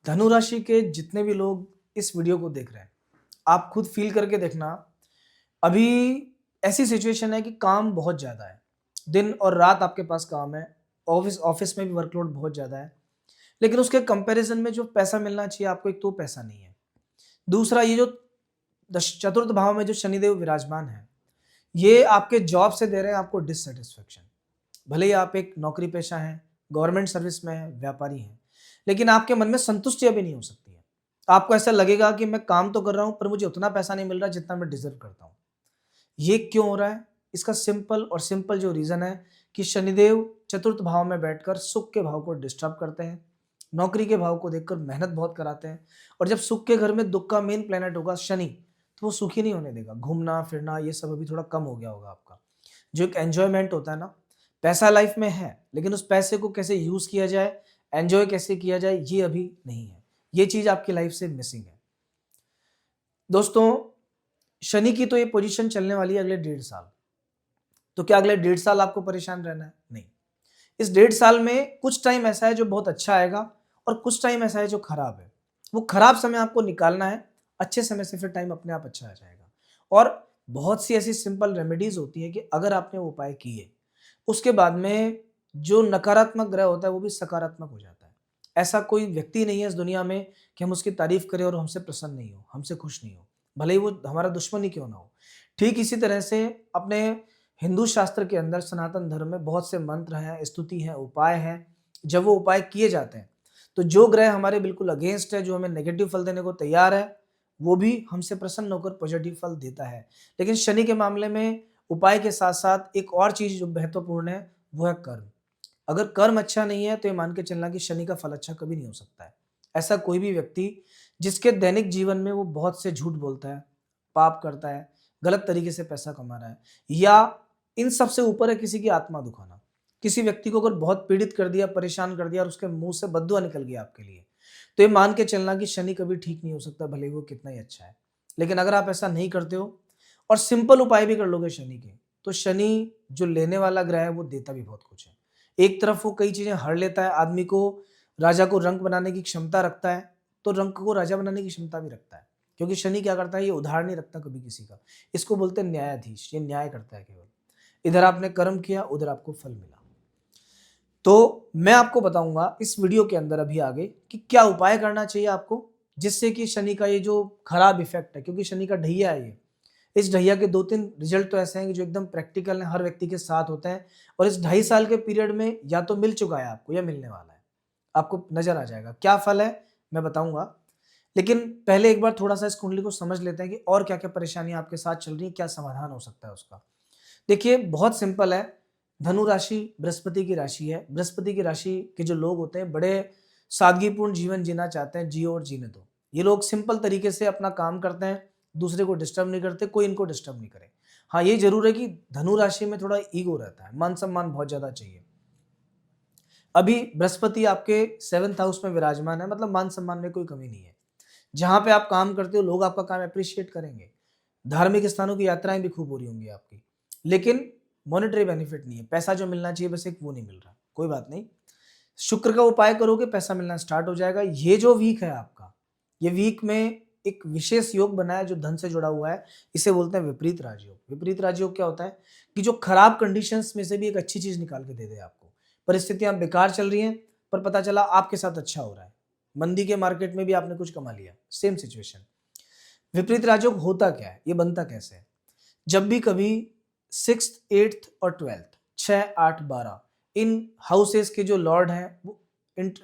धनु राशि के जितने भी लोग इस वीडियो को देख रहे हैं, आप खुद फील करके देखना। अभी ऐसी सिचुएशन है कि काम बहुत ज़्यादा है, दिन और रात आपके पास काम है, ऑफिस ऑफिस में भी वर्कलोड बहुत ज़्यादा है, लेकिन उसके कंपैरिजन में जो पैसा मिलना चाहिए आपको, एक तो पैसा नहीं है। दूसरा, ये जो चतुर्थ भाव में जो शनिदेव विराजमान है, ये आपके जॉब से दे रहे हैं आपको डिससेटिस्फेक्शन। भले ही आप एक नौकरी पेशा हैं, गवर्नमेंट सर्विस में हैं, व्यापारी हैं, लेकिन आपके मन में संतुष्टि अभी नहीं हो सकती है। आपको ऐसा लगेगा कि मैं काम तो कर रहा हूँ, पर मुझे उतना पैसा नहीं मिल रहा जितना मैं डिज़र्व करता हूँ। ये क्यों हो रहा है? इसका सिंपल जो रीज़न है कि शनिदेव चतुर्थ भाव में बैठकर सुख के भाव को डिस्टर्ब करते हैं, नौकरी के भाव को देखकर मेहनत बहुत कराते हैं, और जब सुख के घर में दुःख का मेन प्लैनेट होगा शनि, तो वो सुखी नहीं होने देगा। घूमना-फिरना ये सब अभी थोड़ा कम हो गया होगा आपका। जो एक एन्जॉयमेंट होता है ना, पैसा लाइफ में है, लेकिन उस पैसे को कैसे यूज़ किया जाए, एन्जॉय कैसे किया जाए, ये अभी नहीं है। ये चीज़ आपकी लाइफ से मिसिंग है। दोस्तों, शनि की तो ये पोजीशन चलने वाली है अगले 1.5 साल। तो क्या अगले 1.5 साल आपको परेशान रहना है? नहीं। इस 1.5 साल में कुछ टाइम ऐसा है जो बहुत अच्छा आएगा, और कुछ टाइम ऐसा है जो खराब है। वो खराब समय आपको निकालना है, अच्छे समय से फिर टाइम अपने आप अच्छा आ जाएगा। और बहुत सी ऐसी सिंपल रेमेडीज़ होती हैं कि अगर आपने वो उपाय किए, उसके बाद में जो नकारात्मक ग्रह होता है वो भी सकारात्मक हो जाता है। ऐसा कोई व्यक्ति नहीं है इस दुनिया में कि हम उसकी तारीफ़ करें और हमसे प्रसन्न नहीं हो, हमसे खुश नहीं हो, भले ही वो हमारा दुश्मन ही क्यों ना हो। ठीक इसी तरह से अपने हिंदू शास्त्र के अंदर सनातन धर्म में बहुत से मंत्र हैं, स्तुति हैं, उपाय हैं। जब वो उपाय किए जाते हैं, तो जो ग्रह हमारे बिल्कुल अगेंस्ट है, जो हमें नेगेटिव फल देने को तैयार है, वो भी हमसे प्रसन्न होकर पॉजिटिव फल देता है। लेकिन शनि के मामले में उपाय के साथ-साथ एक और चीज़ जो महत्वपूर्ण है, वो है कर्म। अगर कर्म अच्छा नहीं है, तो ये मान के चलना कि शनि का फल अच्छा कभी नहीं हो सकता है। ऐसा कोई भी व्यक्ति जिसके दैनिक जीवन में वो बहुत से झूठ बोलता है, पाप करता है, गलत तरीके से पैसा कमा रहा है, या इन सब से ऊपर है किसी की आत्मा दुखाना। किसी व्यक्ति को अगर बहुत पीड़ित कर दिया, परेशान कर दिया और उसके मुँह से बद्दुआ निकल गई आपके लिए, तो ये मान के चलना कि शनि कभी ठीक नहीं हो सकता, भले ही वो कितना ही अच्छा है। लेकिन अगर आप ऐसा नहीं करते हो और सिंपल उपाय भी कर लोगे शनि के, तो शनि जो लेने वाला ग्रह है, वो देता भी बहुत कुछ है। एक तरफ वो कई चीज़ें हर लेता है, आदमी को राजा को रंक बनाने की क्षमता रखता है, तो रंक को राजा बनाने की क्षमता भी रखता है। क्योंकि शनि क्या करता है, ये उधार नहीं रखता कभी किसी का। इसको बोलते हैं न्यायाधीश, ये न्याय करता है केवल। इधर आपने कर्म किया, उधर आपको फल मिला। तो मैं आपको बताऊँगा इस वीडियो के अंदर अभी आगे कि क्या उपाय करना चाहिए आपको, जिससे कि शनि का ये जो खराब इफ़ेक्ट है, क्योंकि शनि का ढैया है ये। इस ढैया के 2-3 रिजल्ट तो ऐसे हैं कि जो एकदम प्रैक्टिकल हैं, हर व्यक्ति के साथ होते हैं, और इस 2.5 साल के पीरियड में या तो मिल चुका है आपको या मिलने वाला है। आपको नज़र आ जाएगा। क्या फल है, मैं बताऊँगा। लेकिन पहले एक बार थोड़ा-सा इस कुंडली को समझ लेते हैं कि और क्या-क्या परेशानियाँ आपके साथ चल रही हैं, क्या समाधान हो सकता है उसका। देखिए, बहुत सिंपल है। धनु राशि बृहस्पति की राशि है। बृहस्पति की राशि के जो लोग होते हैं, बड़े सादगीपूर्ण जीवन जीना चाहते हैं, जियो और जीने दो। ये लोग सिंपल तरीके से अपना काम करते हैं, दूसरे को डिस्टर्ब नहीं करते, कोई इनको डिस्टर्ब नहीं करे। हाँ, ये ज़रूर है कि धनु राशि में थोड़ा ईगो रहता है, मान-सम्मान बहुत ज़्यादा चाहिए। अभी बृहस्पति आपके 7th हाउस में विराजमान है, मतलब मान-सम्मान में कोई कमी नहीं है। जहाँ पे आप काम करते हो, लोग आपका काम एप्रिशिएट करेंगे। धार्मिक स्थानों की यात्राएँ भी खूब हो रही होंगी आपकी। लेकिन मॉनेटरी बेनिफिट नहीं है, पैसा जो मिलना चाहिए बस एक वो नहीं मिल रहा। कोई बात नहीं, शुक्र का उपाय करोगे, पैसा मिलना स्टार्ट हो जाएगा। ये जो वीक है आपका, ये वीक में एक विशेष योग बना है जो धन से जुड़ा हुआ है, इसे बोलते हैं विपरीत राजयोग। विपरीत राजयोग क्या होता है कि जो खराब कंडीशंस में से भी एक अच्छी चीज़ निकाल के दे दे आपको। परिस्थितियाँ बेकार चल रही हैं, पर पता चला आपके साथ अच्छा हो रहा है। मंदी के मार्केट में भी आपने कुछ कमा लिया, सेम सिचुएशन। विपरीत राजयोग होता क्या है? ये बनता कैसे है? जब भी कभी 6th, 8th और 12th 6, 8, 12 इन हाउसेस के जो लॉर्ड हैं वो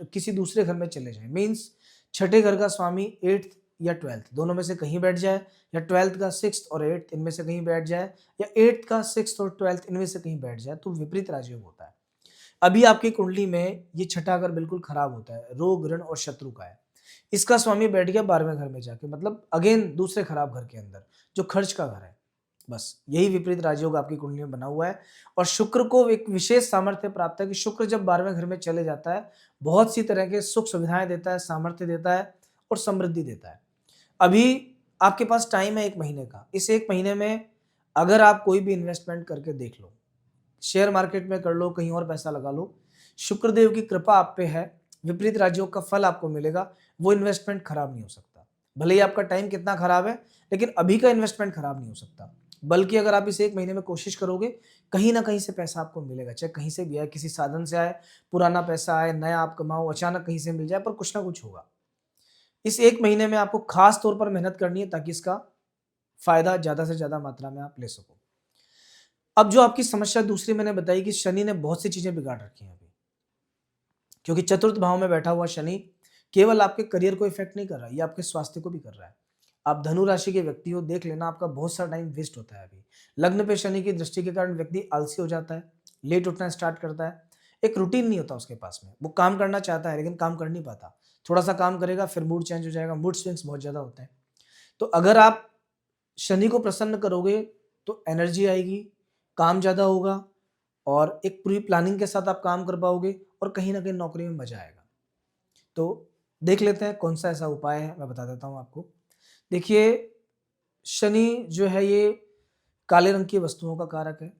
किसी दूसरे घर में चले जाएँ, मीन्स छठे घर का स्वामी 8th या 12th दोनों में से कहीं बैठ जाए, या 12th का 6th और 8th इनमें से कहीं बैठ जाए, या 8th का 6th और 12th इनमें से कहीं बैठ जाए, तो विपरीत राजयोग होता है। अभी आपकी कुंडली में ये छठा घर बिल्कुल खराब होता है, रोग, ऋण और शत्रु का है। इसका स्वामी बैठ गया 12वें घर में जाके, मतलब अगेन दूसरे खराब घर के अंदर, जो खर्च का घर है। बस यही विपरीत राजयोग आपकी कुंडली में बना हुआ है, और शुक्र को एक विशेष सामर्थ्य प्राप्त है कि शुक्र जब 12वें घर में चले जाता है, बहुत सी तरह के सुख सुविधाएं देता है, सामर्थ्य देता है और समृद्धि देता है। अभी आपके पास टाइम है 1 महीने का। इस 1 महीने में अगर आप कोई भी इन्वेस्टमेंट करके देख लो, शेयर मार्केट में कर लो, कहीं और पैसा लगा लो, शुक्रदेव की कृपा आप पे है, विपरीत राजयोग का फल आपको मिलेगा। वो इन्वेस्टमेंट खराब नहीं हो सकता। भले ही आपका टाइम कितना खराब है, लेकिन अभी का इन्वेस्टमेंट खराब नहीं हो सकता। बल्कि अगर आप इसे 1 महीने में कोशिश करोगे, कहीं न कहीं से पैसा आपको मिलेगा। चाहे कहीं से भी आए, किसी साधन से आए, पुराना पैसा आए, नया आप कमाओ, अचानक कहीं से मिल जाए, पर कुछ ना कुछ होगा। इस 1 महीने में आपको खास तौर पर मेहनत करनी है ताकि इसका फ़ायदा ज़्यादा से ज़्यादा मात्रा में आप ले सको। अब जो आपकी समस्या दूसरी मैंने बताई कि शनि ने बहुत सी चीज़ें बिगाड़ रखी हैं अभी। क्योंकि चतुर्थ भाव में बैठा हुआ शनि केवल आपके करियर को इफ़ेक्ट नहीं कर रहा है, ये आपके स्वास्थ्य को भी कर रहा है। आप धनु राशि के व्यक्ति हो, देख लेना आपका बहुत सारा टाइम वेस्ट होता है अभी। लग्न पे शनि की दृष्टि के कारण व्यक्ति आलसी हो जाता है, लेट उठना स्टार्ट करता है, एक रूटीन नहीं होता उसके पास में। वो काम करना चाहता है लेकिन काम कर नहीं पाता। थोड़ा-सा काम करेगा फिर मूड चेंज हो जाएगा, मूड स्विंग्स बहुत ज़्यादा होते हैं। तो अगर आप शनि को प्रसन्न करोगे तो एनर्जी आएगी, काम ज़्यादा होगा और एक पूरी प्लानिंग के साथ आप काम कर पाओगे और कहीं न कहीं नौकरी में मज़ा आएगा। तो देख लेते हैं कौन-सा ऐसा उपाय है, मैं बता देता हूँ आपको। देखिए, शनि जो है ये काले रंग की वस्तुओं का कारक है।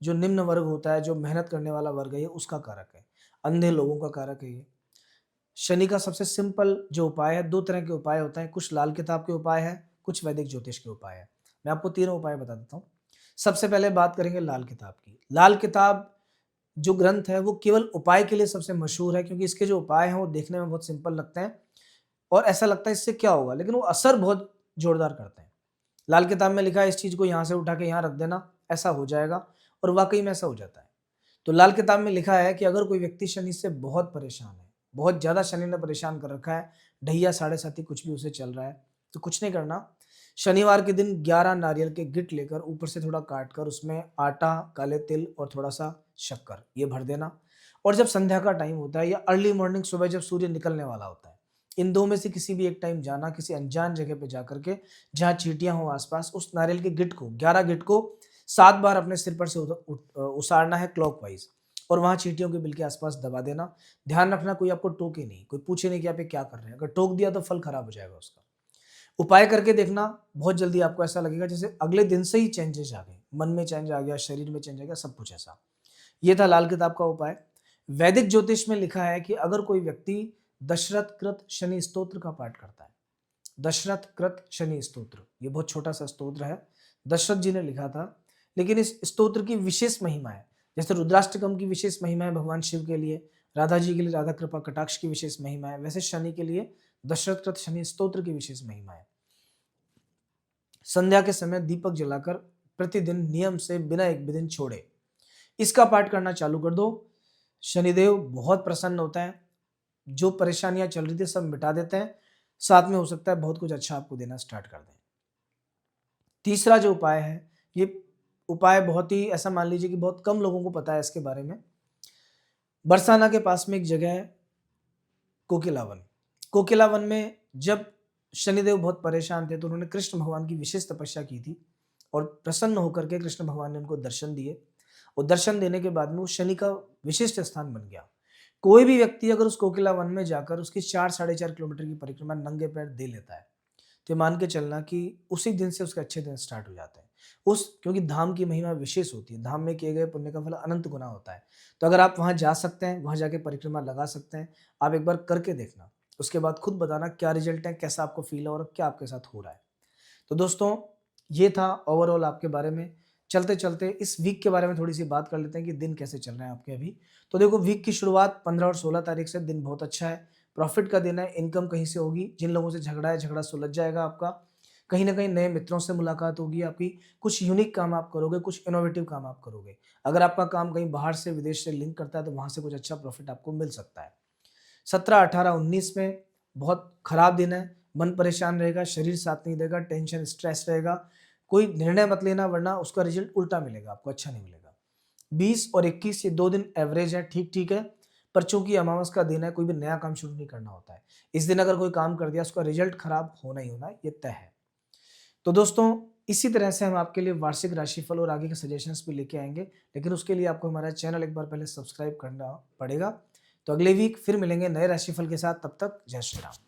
जो निम्न वर्ग होता है, जो मेहनत करने वाला वर्ग है, ये उसका कारक है। अंधे लोगों का कारक है ये। शनि का सबसे सिंपल जो उपाय है, 2 तरह के उपाय होते हैं, कुछ लाल किताब के उपाय हैं, कुछ वैदिक ज्योतिष के उपाय हैं। मैं आपको तीनों उपाय बता देता हूँ। सबसे पहले बात करेंगे लाल किताब की। लाल किताब जो ग्रंथ है वो केवल उपाय के लिए सबसे मशहूर है क्योंकि इसके जो उपाय हैं वो देखने में बहुत सिंपल लगते हैं और ऐसा लगता है इससे क्या होगा, लेकिन वो असर बहुत जोरदार करते हैं। लाल किताब में लिखा है इस चीज़ को यहाँ से उठा के यहाँ रख देना, ऐसा हो जाएगा और वाक़ई में ऐसा हो जाता है। तो लाल किताब में लिखा है कि अगर कोई व्यक्ति शनि से बहुत परेशान है, बहुत ज़्यादा शनि ने परेशान कर रखा है, ढैया साढ़े साती कुछ भी उसे चल रहा है, तो कुछ नहीं करना। शनिवार के दिन 11 नारियल के गिट्ट लेकर ऊपर से थोड़ा काट कर उसमें आटा, काले तिल और थोड़ा-सा शक्कर ये भर देना और जब संध्या का टाइम होता है या अर्ली मॉर्निंग सुबह जब सूर्य निकलने वाला होता है, इन 2 में से किसी भी एक टाइम जाना, किसी अनजान जगह पे जाकर के जहाँ चींटियाँ हों आस-पास, उस नारियल के गिट्ट को 11 गिट्ट को 7 बार अपने सिर पर से उसारना है क्लॉकवाइज़ और वहाँ चींटियों के बिल के आस-पास दबा देना। ध्यान रखना कोई आपको टोके नहीं, कोई पूछे नहीं कि आप ये क्या कर रहे हैं। अगर टोक दिया तो फल खराब हो जाएगा उसका। उपाय करके देखना, बहुत जल्दी आपको ऐसा लगेगा जैसे अगले दिन से ही चेंजेस आ गए। मन में चेंज आ गया, शरीर में चेंज आ गया, सब कुछ ऐसा। ये था लाल किताब का उपाय। वैदिक ज्योतिष में लिखा है कि अगर कोई व्यक्ति दशरथ कृत शनि स्तोत्र का पाठ करता है, दशरथ कृत शनि स्तोत्र, ये बहुत छोटा सा स्तोत्र है, दशरथ जी ने लिखा था, लेकिन इस स्तोत्र की विशेष महिमा है। जैसे रुद्राष्टकम की विशेष महिमा है भगवान शिव के लिए, राधा जी के लिए राधा कृपा कटाक्ष की विशेष महिमा है, वैसे शनि के लिए दशरथ कृत शनि स्तोत्र की विशेष महिमा है। संध्या के समय दीपक जलाकर प्रतिदिन नियम से बिना एक भी दिन छोड़े इसका पाठ करना चालू कर दो। शनिदेव बहुत प्रसन्न होता है, जो परेशानियां चल रही थी सब मिटा देते हैं, साथ में हो सकता है बहुत कुछ अच्छा आपको देना स्टार्ट कर दें। तीसरा जो उपाय है, ये उपाय बहुत ही ऐसा मान लीजिए कि बहुत कम लोगों को पता है इसके बारे में। बरसाना के पास में एक जगह है कोकिलावन। कोकिलावन में जब शनिदेव बहुत परेशान थे तो उन्होंने कृष्ण भगवान की विशेष तपस्या की थी और प्रसन्न होकर के कृष्ण भगवान ने उनको दर्शन दिए और दर्शन देने के बाद में वो शनि का विशिष्ट स्थान बन गया। कोई भी व्यक्ति अगर उस कोकिला वन में जाकर उसकी 4 साढ़े 4 किलोमीटर की परिक्रमा नंगे पैर दे लेता है, तो मान के चलना कि उसी दिन से उसके अच्छे दिन स्टार्ट हो जाते हैं। उस क्योंकि धाम की महिमा विशेष होती है, धाम में किए गए पुण्य का फल अनंत गुना होता है। तो अगर आप वहाँ जा सकते हैं, वहाँ जाके परिक्रमा लगा सकते हैं, आप एक बार करके देखना। उसके बाद खुद बताना क्या रिजल्ट है, कैसा आपको फील हो और क्या आपके साथ हो रहा है। तो दोस्तों, ये था ओवरऑल आपके बारे में। चलते-चलते इस वीक के बारे में थोड़ी-सी बात कर लेते हैं कि दिन कैसे चल रहे हैं आपके अभी। तो देखो, वीक की शुरुआत 15 और 16 तारीख से दिन बहुत अच्छा है। प्रॉफिट का दिन है, इनकम कहीं से होगी। जिन लोगों से झगड़ा है, झगड़ा सुलझ जाएगा आपका। कहीं न कहीं नए मित्रों से मुलाकात होगी आपकी। कुछ यूनिक काम आप करोगे, कुछ इनोवेटिव काम आप करोगे। अगर आपका काम कहीं बाहर से, विदेश से लिंक करता है तो वहाँ से कुछ अच्छा प्रॉफिट आपको मिल सकता है। 17, 18, 19 में बहुत खराब दिन है। मन परेशान रहेगा, शरीर साथ नहीं देगा, टेंशन, स्ट्रेस रहेगा। कोई निर्णय मत लेना वरना उसका रिजल्ट उल्टा मिलेगा आपको, अच्छा नहीं मिलेगा। 20 और 21 ये 2 दिन एवरेज है, ठीक-ठीक है। पर चूंकि अमावस का दिन है, कोई भी नया काम शुरू नहीं करना होता है। इस दिन अगर कोई काम कर दिया उसका रिजल्ट खराब होना ही होना है, ये तय है। तो दोस्तों, इसी तरह से हम आपके लिए वार्षिक राशिफल और आगे के सजेशंस भी लेके आएंगे, लेकिन उसके लिए आपको हमारा चैनल एक बार पहले सब्सक्राइब करना पड़ेगा। तो अगले वीक फिर मिलेंगे नए राशिफल के साथ, तब तक जय श्री राम।